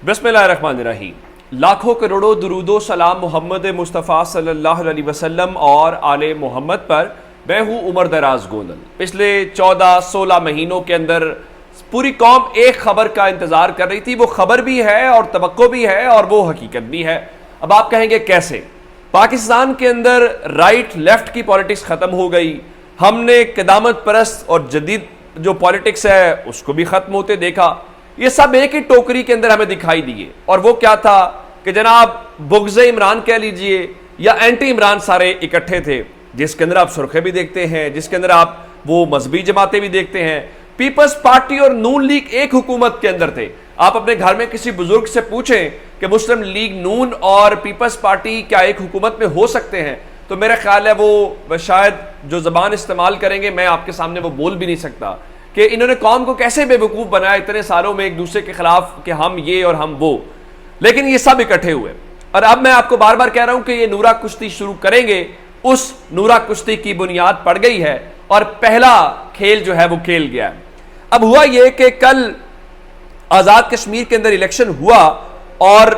बिस्मिल्लाहिर्रहमानिर्रहीम। लाखों करोड़ों दुरूदो सलाम मोहम्मद मुस्तफ़ा सल्लल्लाहु अलैहि वसल्लम और आले मोहम्मद पर। मैं हूँ उमर दराज गोंदल। पिछले 14-16 महीनों के अंदर पूरी कौम एक खबर का इंतजार कर रही थी। वो खबर भी है और तवक्को भी है और वो हकीकत भी है। अब आप कहेंगे कैसे? पाकिस्तान के अंदर राइट लेफ्ट की पॉलिटिक्स खत्म हो गई। हमने क़दामत परस्त और जदीद जो पॉलिटिक्स है उसको भी खत्म होते देखा। ये सब एक ही टोकरी के अंदर हमें दिखाई दिए। और वो क्या था कि जनाब बुग़्ज़ इमरान कह लीजिए या एंटी इमरान सारे इकट्ठे थे, जिसके अंदर आप सुर्खे भी देखते हैं, जिसके अंदर आप वो मजहबी जमातें भी देखते हैं। पीपल्स पार्टी और नून लीग एक हुकूमत के अंदर थे। आप अपने घर में किसी बुजुर्ग से पूछें कि मुस्लिम लीग नून और पीपल्स पार्टी क्या एक हुकूमत में हो सकते हैं, तो मेरा ख्याल है वो शायद जो जबान इस्तेमाल करेंगे मैं आपके सामने वो बोल भी नहीं सकता कि इन्होंने कौम को कैसे बेवकूफ़ बनाया इतने सालों में एक दूसरे के खिलाफ कि हम ये और हम वो। लेकिन ये सब इकट्ठे हुए और अब मैं आपको बार बार कह रहा हूं कि ये नूरा कुश्ती शुरू करेंगे। उस नूरा कुश्ती की बुनियाद पड़ गई है और पहला खेल जो है वो खेल गया है। अब हुआ ये कि कल आज़ाद कश्मीर के अंदर इलेक्शन हुआ और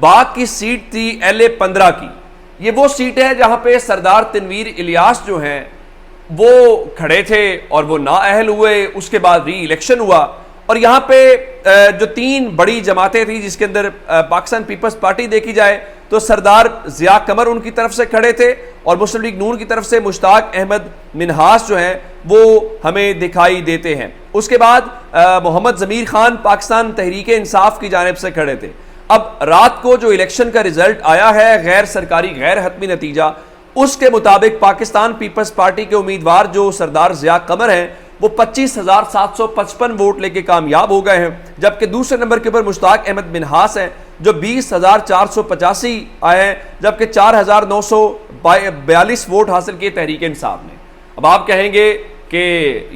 बाग की सीट थी LA 15 की। ये वो सीट है जहां पे सरदार तनवीर इलियास जो हैं वो खड़े थे और वो नाअहल हुए। उसके बाद री इलेक्शन हुआ और यहाँ पे जो तीन बड़ी जमातें थी जिसके अंदर पाकिस्तान पीपल्स पार्टी देखी जाए तो सरदार ज़िया कमर उनकी तरफ से खड़े थे और मुस्लिम लीग नून की तरफ से मुश्ताक अहमद मिन्हास जो हैं वो हमें दिखाई देते हैं। उसके बाद मोहम्मद ज़मीर खान पाकिस्तान तहरीक इंसाफ की जानिब से खड़े थे। अब रात को जो इलेक्शन का रिजल्ट आया है गैर सरकारी गैर हतमी नतीजा, उसके मुताबिक पाकिस्तान पीपल्स पार्टी के उम्मीदवार जो सरदार ज़िया कमर हैं वो 25,755 वोट लेके कामयाब हो गए हैं, जबकि दूसरे नंबर के ऊपर मुश्ताक अहमद मिन्हास हैं जो 20,485 आए हैं, जबकि 4,942 वोट हासिल किए तहरीक इंसाफ ने। अब आप कहेंगे कि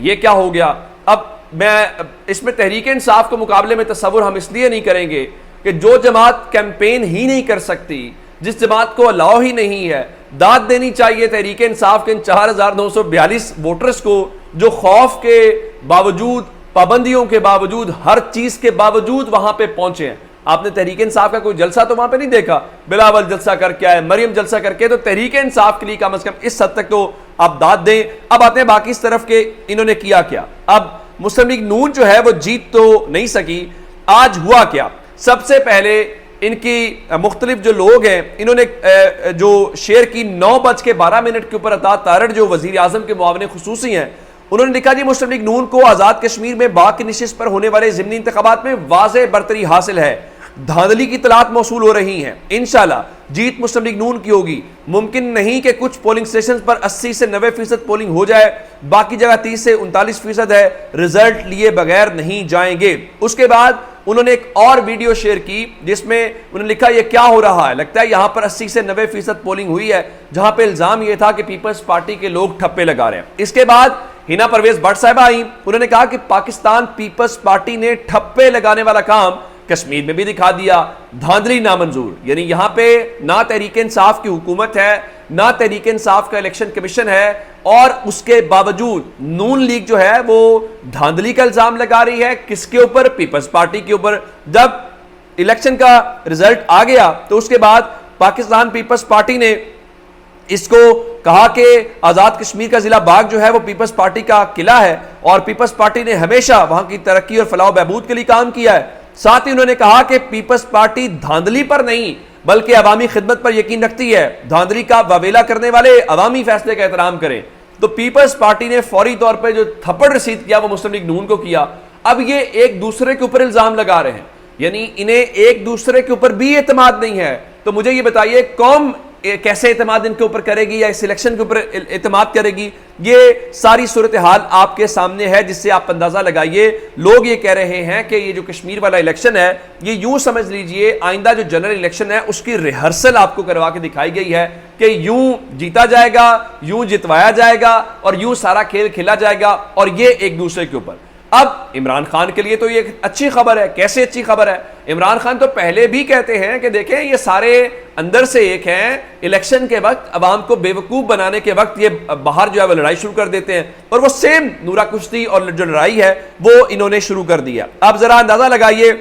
ये क्या हो गया? अब मैं इसमें तहरीक इंसाफ के मुकाबले में तस्वुर हम इसलिए नहीं करेंगे कि जो जमात कैंपेन ही नहीं कर सकती, जिस जमात को अलाउ ही नहीं है, दाद देनी चाहिए तहरीक इंसाफ के इन 4,942 वोटर्स को जो खौफ के बावजूद, पाबंदियों के बावजूद, हर चीज के बावजूद वहां पे पहुंचे हैं। आपने तहरीक इंसाफ का कोई जलसा तो वहां पे नहीं देखा। बिलावल जलसा करके आए, मरियम जलसा करके, तो तहरीक इंसाफ के लिए कम से कम इस हद तक तो आप दाद दें। अब आते हैं बाकी इस तरफ के इन्होंने किया क्या। अब मुस्लिम लीग नून जो है वो जीत तो नहीं सकी। आज हुआ क्या? सबसे पहले इनकी मुख्तलिफ जो लोग हैं इन्होंने जो शेयर की 9:12 के ऊपर अता तारड़ जो वजीर आजम के मुआविन खुसूसी हैं उन्होंने लिखा जी मुस्लिम लीग नून को आज़ाद कश्मीर में बाग की नशिस्त पर होने वाले ज़िमनी इंतखाबात में वाज़े बरतरी हासिल है। धांधली की इतलात मौसूल हो रही हैं। इंशाल्लाह जीत मुस्लिम लीग नून की होगी। मुमकिन नहीं कि कुछ पोलिंग स्टेशन पर 80 से 90% पोलिंग हो जाए, बाकी जगह 30 से 39% है। रिजल्ट लिए बगैर नहीं जाएंगे। उसके बाद उन्होंने एक और वीडियो शेयर की जिसमें उन्होंने लिखा यह क्या हो रहा है। लगता है यहां पर 80 से 90% पोलिंग हुई है, जहां पे इल्जाम यह था कि पीपल्स पार्टी के लोग ठप्पे लगा रहे हैं। इसके बाद हिना परवेज भट्ट साहिबा आई, उन्होंने कहा कि पाकिस्तान पीपल्स पार्टी ने ठप्पे लगाने वाला काम कश्मीर में भी दिखा दिया। धांधली नामंजूर, यानी यहां पे ना तहरीक इंसाफ की हुकूमत है, ना तहरीक इंसाफ का इलेक्शन कमीशन है, और उसके बावजूद नून लीग जो है वो धांधली का इल्जाम लगा रही है। किसके ऊपर? पीपल्स पार्टी के ऊपर। जब इलेक्शन का रिजल्ट आ गया तो उसके बाद पाकिस्तान पीपल्स पार्टी ने इसको कहा कि आज़ाद कश्मीर का जिला बाग जो है वो पीपल्स पार्टी का किला है और पीपल्स पार्टी ने हमेशा वहां की तरक्की और फलाह बहबूद के लिए काम किया है। साथ ही उन्होंने कहा कि पीपल्स पार्टी धांधली पर नहीं बल्कि अवामी खिदमत पर यकीन रखती है। धांधली का वावेला करने वाले अवामी फैसले का एहतराम करें। तो पीपल्स पार्टी ने फौरी तौर पर जो थप्पड़ रसीद किया वो मुस्लिम लीग नून को किया। अब ये एक दूसरे के ऊपर इल्जाम लगा रहे हैं, यानी इन्हें एक दूसरे के ऊपर भी एतमाद नहीं है। तो मुझे ये बताइए कौम कैसे एतमाद इनके ऊपर करेगी या इस इलेक्शन के ऊपर एतमाद करेगी? ये सारी सूरत हाल आपके सामने है, जिससे आप अंदाजा लगाइए। लोग ये कह रहे हैं कि ये जो कश्मीर वाला इलेक्शन है ये यूं समझ लीजिए आइंदा जो जनरल इलेक्शन है उसकी रिहर्सल आपको करवा के दिखाई गई है कि यूं जीता जाएगा, यूं जितवाया जाएगा और यूं सारा खेल खेला जाएगा, और ये एक दूसरे के ऊपर। अब इमरान खान के लिए तो ये अच्छी खबर है। कैसे अच्छी खबर है? इमरान खान तो पहले भी कहते हैं कि देखें ये सारे अंदर से एक हैं, इलेक्शन के वक्त अवाम को बेवकूफ बनाने के वक्त ये बाहर जो है वो लड़ाई शुरू कर देते हैं, और वो सेम नूरा कुश्ती और जो लड़ाई है वो इन्होंने शुरू कर दिया। अब जरा अंदाजा लगाइए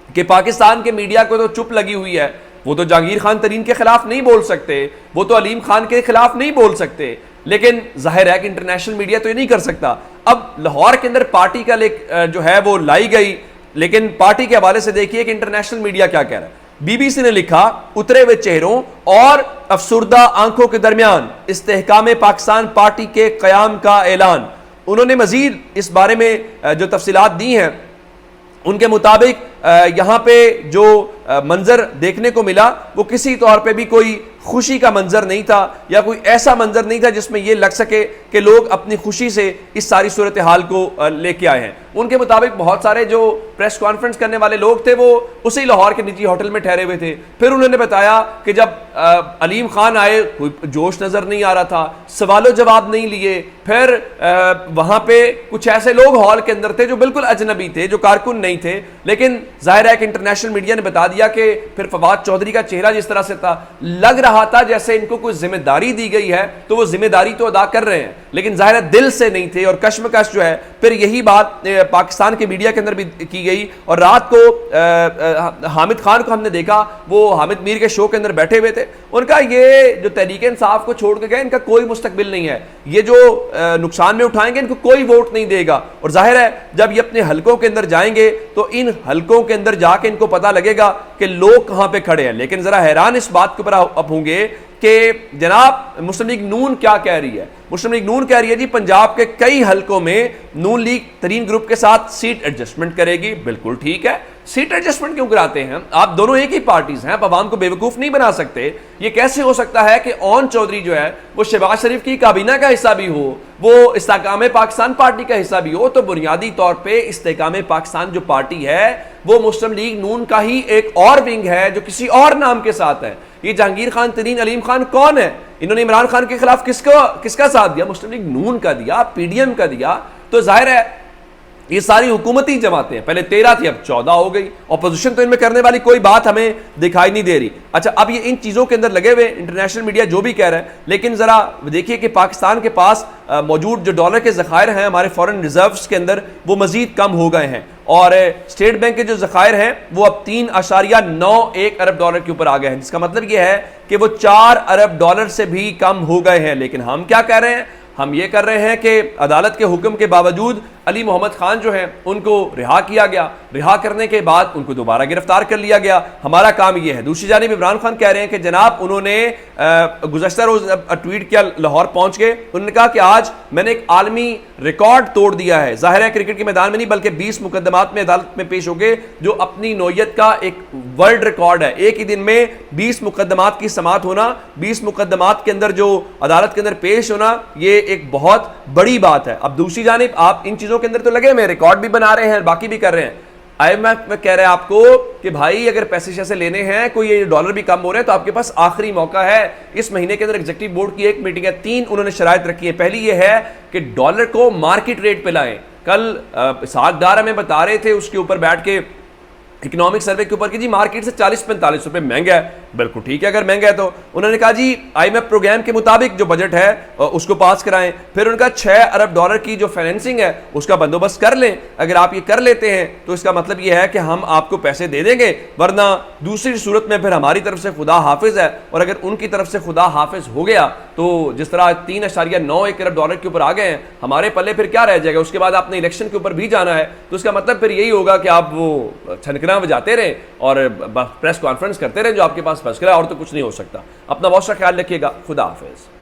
कि पाकिस्तान के मीडिया को तो चुप लगी हुई है, वो तो जहांगीर खान तरीन के खिलाफ नहीं बोल सकते, वो तो अलीम खान के खिलाफ नहीं बोल सकते, लेकिन जाहिर है कि इंटरनेशनल मीडिया तो ये नहीं कर सकता। अब लाहौर के अंदर पार्टी का जो है वो लाई गई, लेकिन पार्टी के हवाले से देखिए कि इंटरनेशनल मीडिया क्या कह रहा है। बीबीसी ने लिखा, उतरे हुए चेहरों और अफसुर्दा आंखों के दरमियान इस्तेहकाम पाकिस्तान पार्टी के कयाम का ऐलान। उन्होंने मजीद इस बारे में जो तफसीलात दी हैं, उनके मुताबिक यहाँ पे जो मंजर देखने को मिला वो किसी तौर पे भी कोई खुशी का मंजर नहीं था, या कोई ऐसा मंजर नहीं था जिसमें यह लग सके कि लोग अपनी खुशी से इस सारी सूरत हाल को लेके आए हैं। उनके मुताबिक बहुत सारे जो प्रेस कॉन्फ्रेंस करने वाले लोग थे वो उसी लाहौर के निजी होटल में ठहरे हुए थे। फिर उन्होंने बताया कि जब अलीम खान आए कोई जोश नजर नहीं आ रहा था, सवालों जवाब नहीं लिए। फिर वहां पे कुछ ऐसे लोग हॉल के अंदर थे जो बिल्कुल अजनबी थे, जो कारकुन नहीं थे, लेकिन जाहिर है कि इंटरनेशनल मीडिया ने बता दिया कि फिर फवाद चौधरी का चेहरा जिस तरह से था, लग रहा था जैसे इनको कोई जिम्मेदारी दी गई है तो वो जिम्मेदारी तो अदा कर रहे हैं, लेकिन जाहिर है दिल से नहीं थे। और कश्मकश जो है, फिर यही बात पाकिस्तान के मीडिया के अंदर भी की गई। और रात को हामिद खान को हमने देखा, वो हामिद मीर के शो के अंदर बैठे हुए थे। उनका ये जो तहरीक इंसाफ को छोड़ के गए, इनका कोई मुस्तकबिल नहीं है, ये जो नुकसान में उठाएंगे इनको कोई वोट नहीं देगा। और जाहिर है जब ये अपने हलकों के अंदर जाएंगे तो इन हलकों के अंदर जाके इनको पता लगेगा कि लोग कहां पे खड़े हैं। लेकिन जरा हैरान इस बात के ऊपर अब होंगे कि जनाब मुस्लिम लीग नून क्या कह रही है। मुस्लिम लीग नून कह रही है जी पंजाब के कई हलकों में नून लीग तरीन ग्रुप के साथ सीट एडजस्टमेंट करेगी। बिल्कुल ठीक है, सीट एडजस्टमेंट क्यों कराते हैं? आप दोनों एक ही पार्टीज हैं, आप अवाम को बेवकूफ नहीं बना सकते। ये कैसे हो सकता है कि ओन चौधरी जो है वो शहबाज शरीफ की काबीना का हिस्सा भी हो, वो इस्तेहकाम पाकिस्तान पार्टी का हिस्सा भी हो? तो बुनियादी तौर पर इस्तेहकाम पाकिस्तान जो पार्टी है वो मुस्लिम लीग नून का ही एक और विंग है जो किसी और नाम के साथ है। ये जहांगीर खान तरीन अलीम खान कौन है? इन्होंने इमरान खान के खिलाफ किसका साथ दिया? मुस्लिम लीग नून का दिया, पीडीएम का दिया। तो जाहिर है ये सारी हुकूमती जमातें हैं, पहले 13 थी अब 14 हो गई। ऑपोजिशन तो इनमें करने वाली कोई बात हमें दिखाई नहीं दे रही। अच्छा, अब ये इन चीजों के अंदर लगे हुए, इंटरनेशनल मीडिया जो भी कह रहा है, लेकिन जरा देखिए कि पाकिस्तान के पास मौजूद जो डॉलर के जखायर हैं हमारे फॉरेन रिजर्व्स के अंदर, वो मजीद कम हो गए हैं। और स्टेट बैंक के जो जखायर हैं वो अब 3.91 अरब डॉलर के ऊपर आ गए हैं, जिसका मतलब ये है कि वो 4 अरब डॉलर से भी कम हो गए हैं। लेकिन हम क्या कह रहे हैं? हम ये कर रहे हैं कि अदालत के हुक्म के बावजूद अली मोहम्मद खान जो हैं उनको रिहा किया गया। रिहा करने के बाद उनको दोबारा गिरफ्तार कर लिया गया। हमारा काम ये है। दूसरी जानिब इमरान खान कह रहे हैं कि जनाब उन्होंने गुज़श्ता रोज ट्वीट किया, लाहौर पहुंच गए, उन्होंने कहा कि आज मैंने एक आलमी रिकॉर्ड तोड़ दिया है। जाहिर है क्रिकेट के मैदान में नहीं बल्कि 20 मुकदमात में अदालत में पेश हो गए, जो अपनी नौयत का एक वर्ल्ड रिकॉर्ड है। एक ही दिन में 20 मुकदमात की समाअत होना, 20 मुकदमात के अंदर जो अदालत के अंदर पेश होना, ये एक बहुत बड़ी बात है। अब दूसरी जानिब आप इन चीजों के अंदर तो लगे हुए, रिकॉर्ड भी बना रहे हैं, बाकी भी कर रहे हैं। IMF में कह रहे हैं आपको कि भाई अगर पैसे शैसे लेने हैं, कोई ये डॉलर भी कम हो रहे हैं, तो आपके पास आखिरी मौका है। इस महीने के अंदर एग्जीक्यूटिव बोर्ड की एक मीटिंग है, 3 उन्होंने शराइत रखी है। पहली ये है कि डॉलर को मार्केट रेट पे लाएं। कल सागदार हमें बता रहे थे उसके ऊपर बैठ के, इकोनॉमिक सर्वे के ऊपर कि जी मार्केट से 40-45 रुपए महंगा है। बिल्कुल ठीक है, अगर महंगा है तो उन्होंने कहा जी IMF प्रोग्राम के मुताबिक जो बजट है उसको पास कराएं। फिर उनका 6 अरब डॉलर की जो फाइनेंसिंग है उसका बंदोबस्त कर लें। अगर आप ये कर लेते हैं तो इसका मतलब ये है कि हम आपको पैसे दे देंगे, वरना दूसरी सूरत में फिर हमारी तरफ से खुदा हाफिज है। और अगर उनकी तरफ से खुदा हाफिज हो गया तो जिस तरह 3.91 अरब डॉलर के ऊपर आ गए हैं, हमारे पल्ले फिर क्या रह जाएगा? उसके बाद आपने इलेक्शन के ऊपर भी जाना है, तो इसका मतलब फिर यही होगा कि आप वो छनकना बजाते रहे और प्रेस कॉन्फ्रेंस करते रहे जो आपके पास फंस गया, और तो कुछ नहीं हो सकता। अपना बहुत सा ख्याल रखिएगा। खुदा हाफिज।